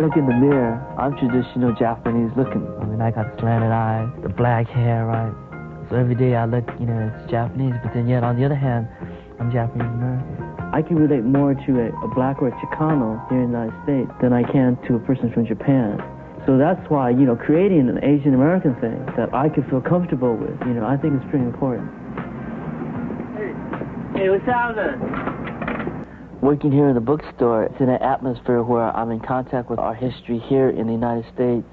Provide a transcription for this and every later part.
look in the mirror, I'm traditional Japanese looking. I mean, I got slanted eyes, the black hair, right? So every day I look, you know, it's Japanese, but then yet on the other hand, I'm Japanese American. I can relate more to a black or a Chicano here in the United States than I can to a person from Japan. So that's why, you know, creating an Asian American thing that I could feel comfortable with, you know, I think is pretty important. Hey, what's happening? Working here in the bookstore, it's in an atmosphere where I'm in contact with our history here in the United States.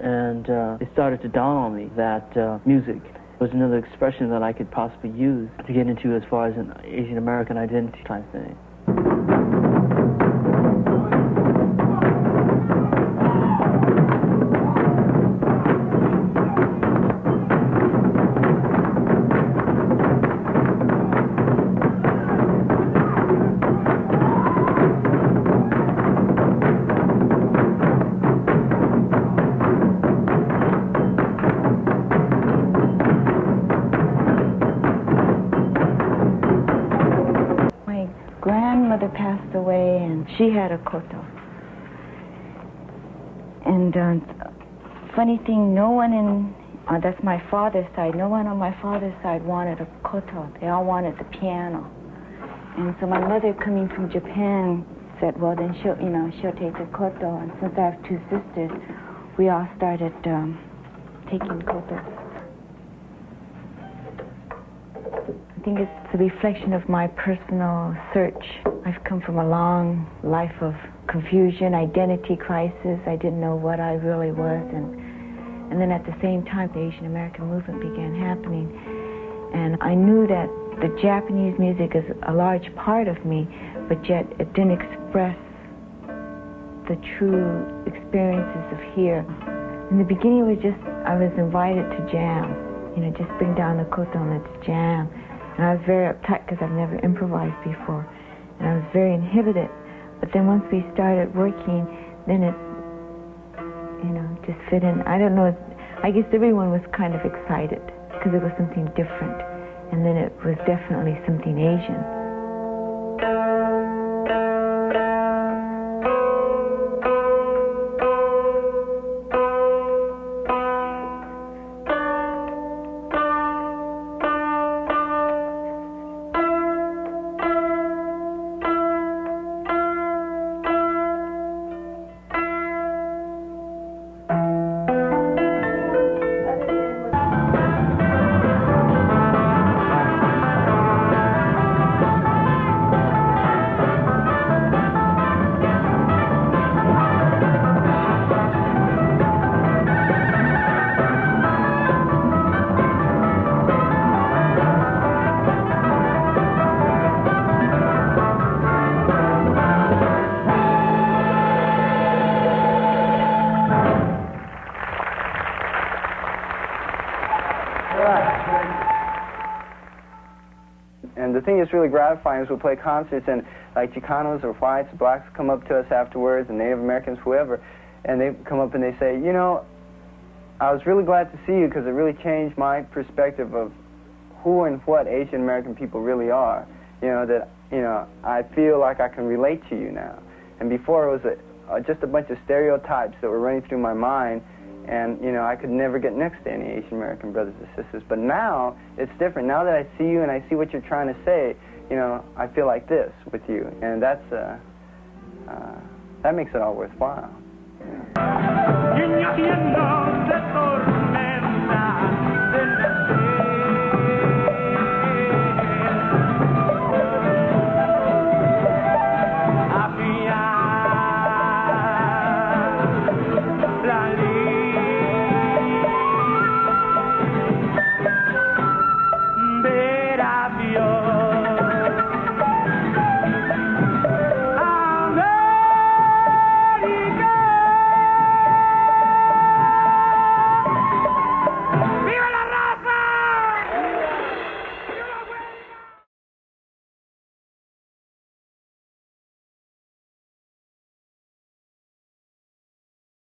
And it started to dawn on me that music was another expression that I could possibly use to get into as far as an Asian American identity kind of thing. Passed away, and she had a koto. And funny thing, no one in, that's my father's side, no one on my father's side wanted a koto. They all wanted the piano. And so my mother, coming from Japan, said, well, then she'll, you know, she'll take the koto. And since I have two sisters, we all started taking kotos. I think it's a reflection of my personal search. I've come from a long life of confusion, identity crisis. I didn't know what I really was. And then at the same time, the Asian American movement began happening. And I knew that the Japanese music is a large part of me, but yet it didn't express the true experiences of here. In the beginning, it was just, I was invited to jam. You know, just bring down the koto and let's jam. And I was very uptight because I've never improvised before. And I was very inhibited. But then once we started working, then it, you know, just fit in. I don't know, I guess everyone was kind of excited because it was something different. And then it was definitely something Asian. And the thing that's really gratifying is we'll play concerts and like Chicanos or whites, blacks come up to us afterwards, and Native Americans, whoever, and they come up and they say, you know, I was really glad to see you because it really changed my perspective of who and what Asian American people really are. You know, that, you know, I feel like I can relate to you now. And before it was just a bunch of stereotypes that were running through my mind, and, you know, I could never get next to any Asian American brothers and sisters. But now, it's different. Now that I see you and I see what you're trying to say, you know, I feel like this with you. And that's, that makes it all worthwhile. Yeah.